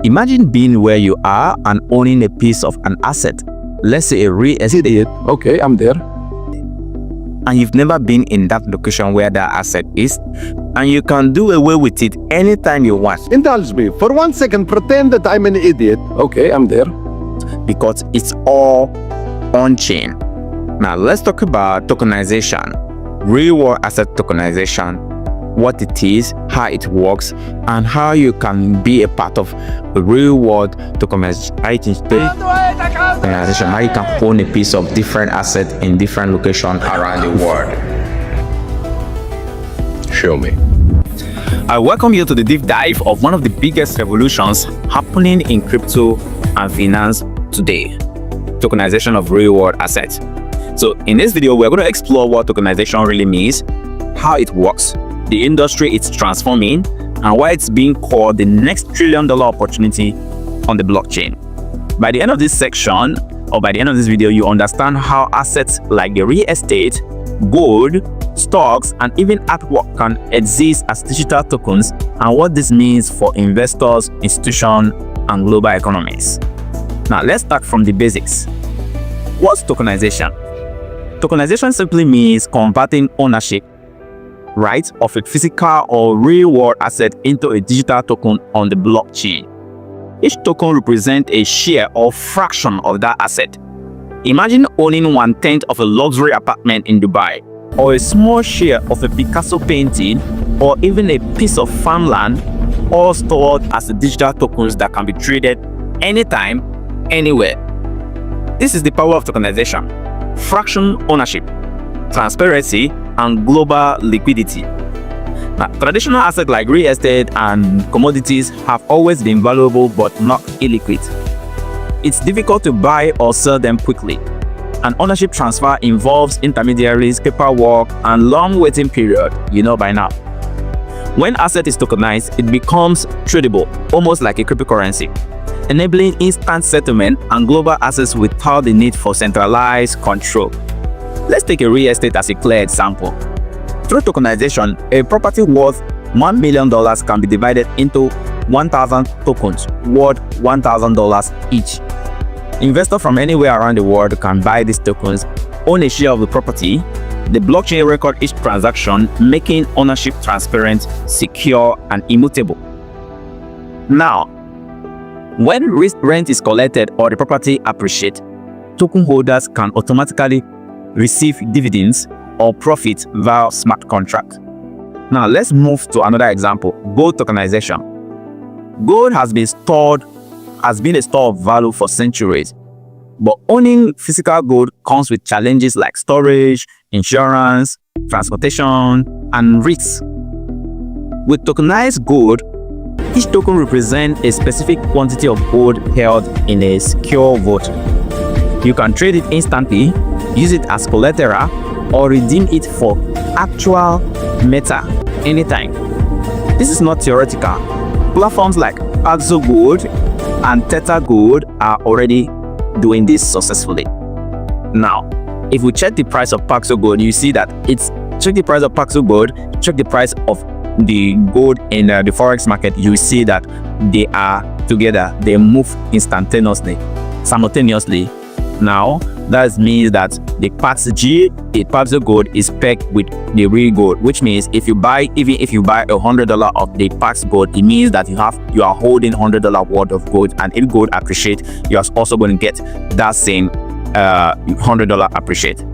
Imagine being where you are and owning a piece of an asset, let's say a real estate. Okay, I'm there. And you've never been in that location where that asset is, and you can do away with it anytime you want. Indulge me. For 1 second, pretend that I'm an idiot. Okay, I'm there. Because it's all on-chain. Now let's talk about tokenization. Real-world asset tokenization, what it is, how it works, and how you can be a part of a real-world tokenization. How you can own a piece of different assets in different locations around the world. Show me. I welcome you to the deep dive of one of the biggest revolutions happening in crypto and finance today: tokenization of real-world assets. So in this video, we're going to explore what tokenization really means, how it works, the industry it's transforming, and why it's being called the next trillion-dollar opportunity on the blockchain. By the end of this section, or by the end of this video, you understand how assets like the real estate, gold, stocks, and even artwork can exist as digital tokens, and what this means for investors, institutions, and global economies. Now let's start from the basics. What's tokenization? Tokenization simply means converting ownership, right, of a physical or real-world asset into a digital token on the blockchain. Each token represents a share or fraction of that asset. Imagine owning 1/10 of a luxury apartment in Dubai, or a small share of a Picasso painting, or even a piece of farmland, all stored as digital tokens that can be traded anytime, anywhere. This is the power of tokenization: fraction ownership, transparency, and global liquidity. Now, traditional assets like real estate and commodities have always been valuable but not illiquid. It's difficult to buy or sell them quickly. An ownership transfer involves intermediaries, paperwork, and long waiting period, you know by now. When asset is tokenized, it becomes tradable, almost like a cryptocurrency, enabling instant settlement and global access without the need for centralized control. Let's take a real estate as a clear example. Through tokenization, a property worth $1 million can be divided into 1,000 tokens worth $1,000 each. Investors from anywhere around the world can buy these tokens, own a share of the property. The blockchain records each transaction, making ownership transparent, secure, and immutable. Now, when rent is collected or the property appreciates, token holders can automatically receive dividends or profit via smart contract. Now let's move to another example: gold tokenization. Gold has been a store of value for centuries, but owning physical gold comes with challenges like storage, insurance, transportation, and risks. With tokenized gold, each token represents a specific quantity of gold held in a secure vault. You can trade it instantly, use it as collateral, or redeem it for actual meta anytime. This is not theoretical. Platforms like Paxos Gold and Tether Gold are already doing this successfully. Now, if we check the price of Paxos Gold, you see that check the price of Paxos Gold, check the price of the gold in the forex market, you see that they are together, they move instantaneously, simultaneously. Now, that means that the Paxos Gold is pegged with the real gold, which means even if you buy $100 of the Paxos Gold, it means that you are holding $100 worth of gold, and if gold appreciates, you are also going to get that same $100 appreciate. I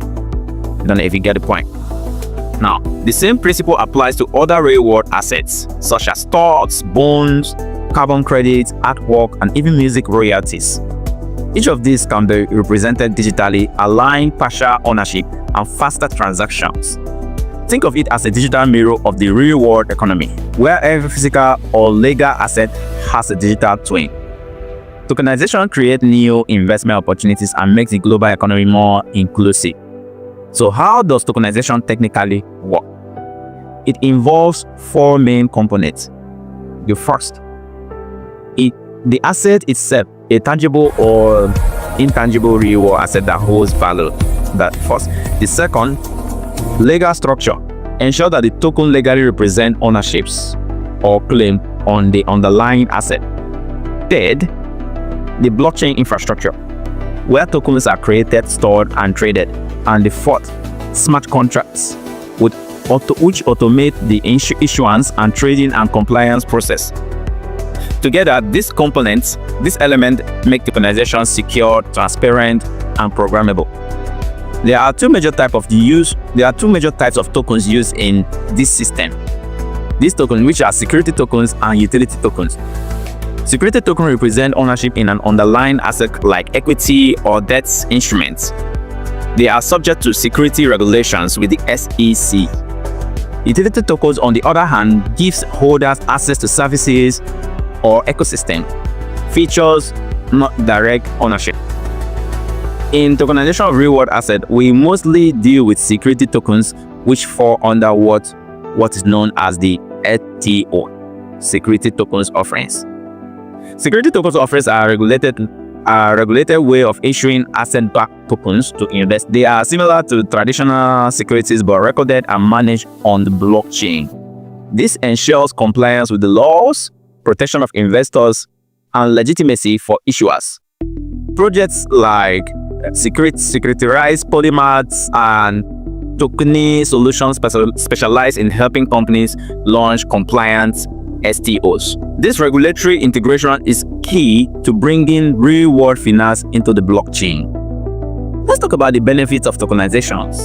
don't know if you get the point. Now, the same principle applies to other real-world assets such as stocks, bonds, carbon credits, artwork, and even music royalties. Each of these can be represented digitally, allowing partial ownership and faster transactions. Think of it as a digital mirror of the real-world economy, where every physical or legal asset has a digital twin. Tokenization creates new investment opportunities and makes the global economy more inclusive. So how does tokenization technically work? It involves four main components. The first, the asset itself, a tangible or intangible real-world asset that holds value. That first. The second, legal structure. Ensure that the token legally represents ownerships or claim on the underlying asset. Third, the blockchain infrastructure, where tokens are created, stored, and traded. And the fourth, smart contracts, which automate the issuance and trading and compliance process. Together, these elements make tokenization secure, transparent, and programmable. There are two major types of tokens used in this system. These tokens, which are security tokens and utility tokens. Security tokens represent ownership in an underlying asset like equity or debt instruments. They are subject to security regulations with the SEC. Utility tokens, on the other hand, gives holders access to services or ecosystem features, not direct ownership. In tokenization of real-world asset, we mostly deal with security tokens, which fall under what is known as the STO, security tokens offerings. Security tokens offerings are a regulated way of issuing asset-backed tokens to invest. They are similar to traditional securities but recorded and managed on the blockchain. This ensures compliance with the laws, protection of investors, and legitimacy for issuers. Projects like 𝗕𝗜𝗡𝗧𝗘𝗡𝗏 and Tokenization solutions specialize in helping companies launch compliant STOs. This regulatory integration is key to bringing real-world finance into the blockchain. Let's talk about the benefits of tokenizations.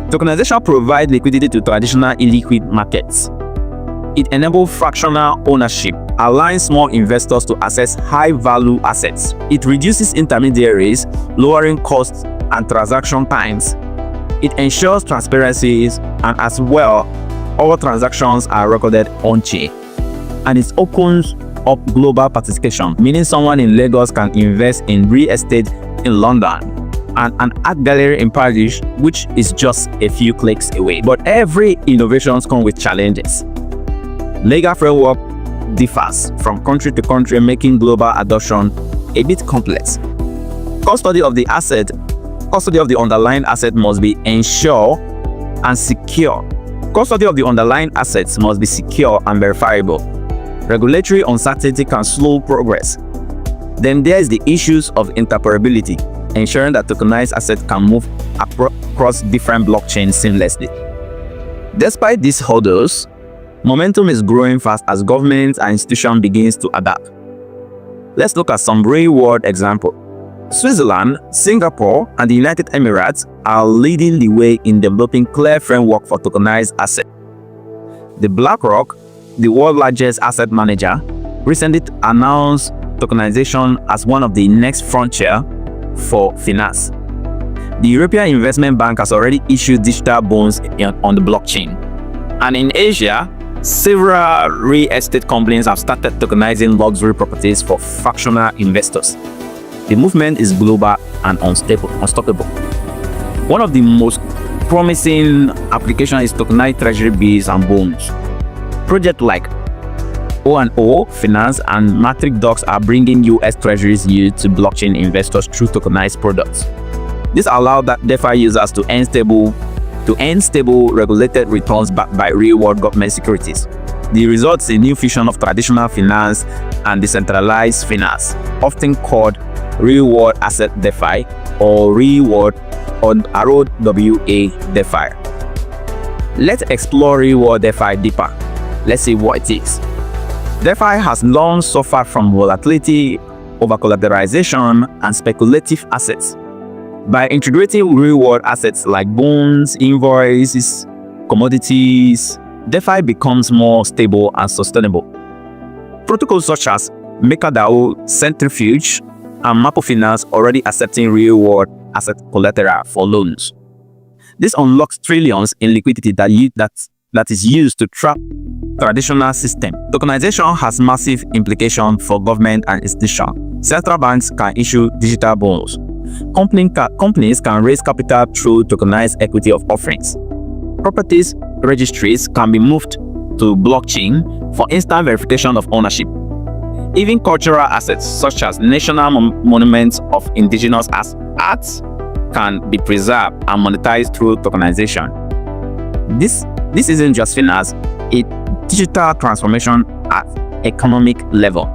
Tokenization provides liquidity to traditional illiquid markets. It enables fractional ownership, allowing small investors to access high-value assets. It reduces intermediaries, lowering costs and transaction times. It ensures transparency, and as well, all transactions are recorded on-chain. And it opens up global participation, meaning someone in Lagos can invest in real estate in London and an art gallery in Paris, which is just a few clicks away. But every innovation comes with challenges. Legal framework differs from country to country, making global adoption a bit complex. Custody of the underlying asset must be ensured and secure. Custody of the underlying assets must be secure and verifiable. Regulatory uncertainty can slow progress. Then there is the issues of interoperability, ensuring that tokenized assets can move across different blockchains seamlessly. Despite these hurdles, momentum is growing fast as governments and institutions begin to adapt. Let's look at some real-world examples. Switzerland, Singapore, and the United Emirates are leading the way in developing clear framework for tokenized assets. The BlackRock, the world's largest asset manager, recently announced tokenization as one of the next frontier for finance. The European Investment Bank has already issued digital bonds on the blockchain. And in Asia, several real estate companies have started tokenizing luxury properties for fractional investors. The movement is global and unstoppable. One of the most promising applications is tokenized treasury bills and bonds. Projects like 𝗕𝗜𝗡𝗧𝗏 Finance and Matrix Docs are bringing US Treasuries yield to blockchain investors through tokenized products. This allows DeFi users to earn stable regulated returns backed by real-world government securities. The result is a new fusion of traditional finance and decentralized finance, often called real-world asset DeFi or real-world ROWA DeFi. Let's explore real-world DeFi deeper. Let's see what it is. DeFi has long suffered from volatility, over-collateralization, and speculative assets. By integrating real-world assets like bonds, invoices, commodities, DeFi becomes more stable and sustainable. Protocols such as MakerDAO, Centrifuge, and Mapo Finance already accepting real-world asset collateral for loans. This unlocks trillions in liquidity that is used to trap traditional system. Tokenization has massive implications for government and institutions. Central banks can issue digital bonds. Companies can raise capital through tokenized equity of offerings. Properties registries can be moved to blockchain for instant verification of ownership. Even cultural assets such as national monuments of indigenous arts can be preserved and monetized through tokenization. This isn't just finance, it's digital transformation at economic level.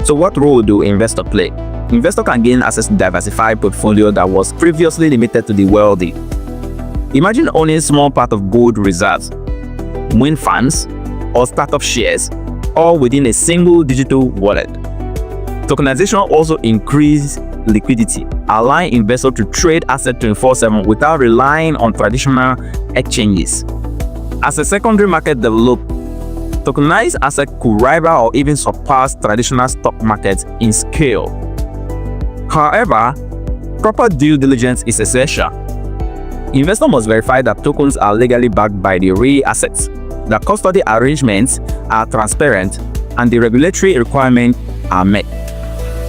So what role do investors play? Investor can gain access to diversified portfolio that was previously limited to the wealthy. Imagine owning a small part of gold reserves, wind farms, or startup shares, all within a single digital wallet. Tokenization also increases liquidity, allowing investors to trade assets 24/7 without relying on traditional exchanges. As a secondary market develops, tokenized assets could rival or even surpass traditional stock markets in scale. However, proper due diligence is essential. Investors must verify that tokens are legally backed by the real assets, the custody arrangements are transparent, and the regulatory requirements are met.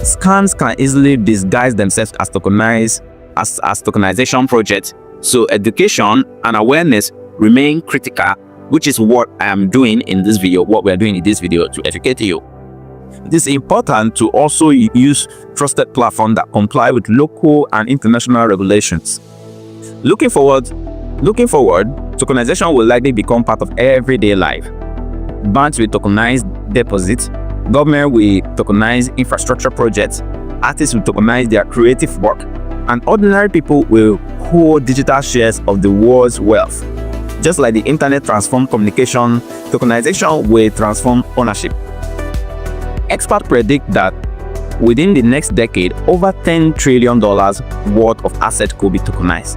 Scams can easily disguise themselves as tokenization projects, so education and awareness remain critical, which is what I am doing in this video, what we are doing in this video to educate you. It is important to also use trusted platforms that comply with local and international regulations. Looking forward, tokenization will likely become part of everyday life. Banks will tokenize deposits, government will tokenize infrastructure projects, artists will tokenize their creative work, and ordinary people will hold digital shares of the world's wealth. Just like the internet transformed communication, tokenization will transform ownership. Experts predict that within the next decade, over $10 trillion worth of assets could be tokenized.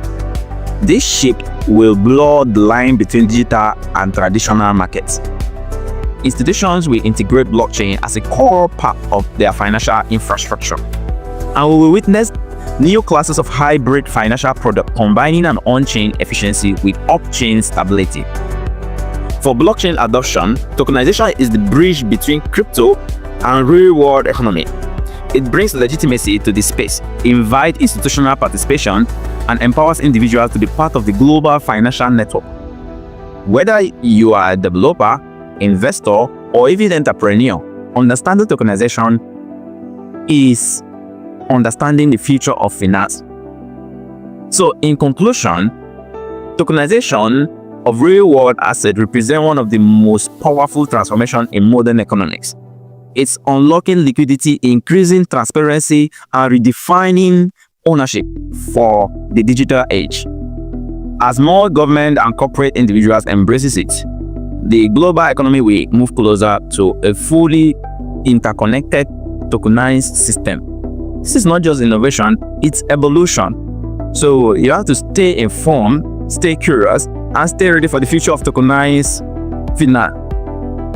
This shift will blur the line between digital and traditional markets. Institutions will integrate blockchain as a core part of their financial infrastructure. And we will witness new classes of hybrid financial products combining an on-chain efficiency with off-chain stability. For blockchain adoption, tokenization is the bridge between crypto and real-world economy. It brings legitimacy to the space, invites institutional participation, and empowers individuals to be part of the global financial network. Whether you are a developer, investor, or even entrepreneur, understanding tokenization is understanding the future of finance. So in conclusion, tokenization of real-world assets represents one of the most powerful transformations in modern economics. It's unlocking liquidity, increasing transparency, and redefining ownership for the digital age. As more government and corporate individuals embraces it, the global economy will move closer to a fully interconnected, tokenized system. This is not just innovation, it's evolution. So you have to stay informed, stay curious, and stay ready for the future of tokenized finance.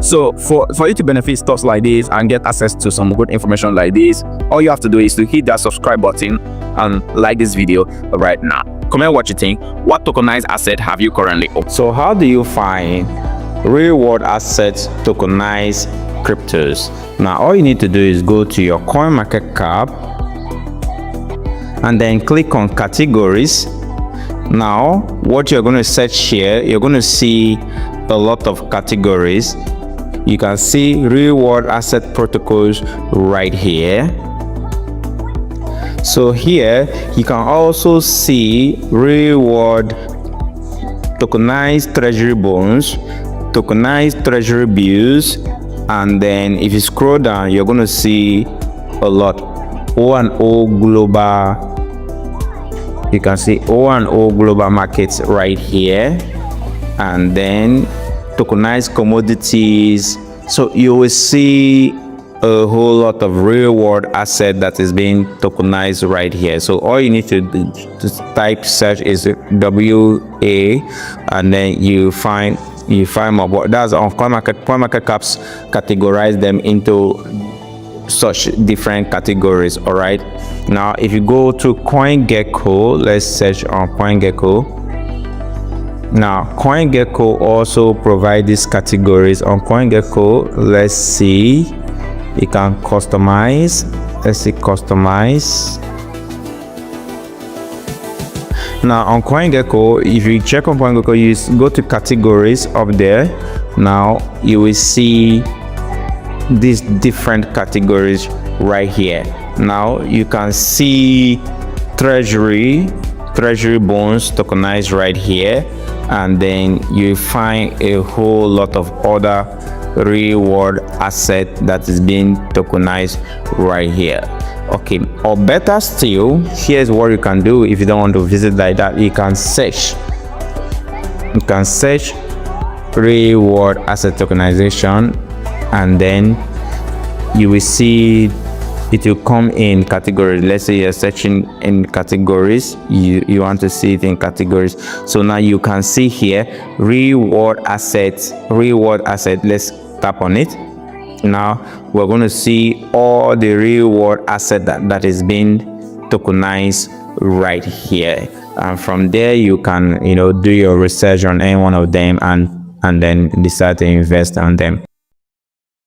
So for you to benefit stocks like this and get access to some good information like this, all you have to do is to hit that subscribe button and like this video right now. Comment what you think. What tokenized asset have you currently owned? So how do you find real world assets tokenized cryptos? Now all you need to do is go to your CoinMarketCap and then click on categories. Now what you're going to search here, you're going to see a lot of categories. You can see real world asset protocols right here. So here you can also see real world tokenized treasury bonds, tokenized treasury bills, and then if you scroll down you're going to see a lot. O&O global, you can see O&O global markets right here, and then tokenized commodities. So you will see a whole lot of real world asset that is being tokenized right here. So all you need to do to type search is WA, and then you find more. But that's on CoinMarketCap's categorize them into such different categories. All right, now if you go to CoinGecko, let's search on CoinGecko. Now CoinGecko also provide these categories. On CoinGecko, let's see, you can customize. Let's see, customize. Now on CoinGecko, if you check on CoinGecko, you go to categories up there. Now you will see these different categories right here. Now you can see treasury bonds tokenized right here, and then you find a whole lot of other reward asset that is being tokenized right here. Okay, or better still, here's what you can do. If you don't want to visit like that, you can search reward asset tokenization, and then you will see it will come in categories. Let's say you're searching in categories, you want to see it in categories. So now you can see here reward asset. Let's tap on it. Now we're going to see all the reward asset that is being tokenized right here, and from there you can do your research on any one of them and then decide to invest on them.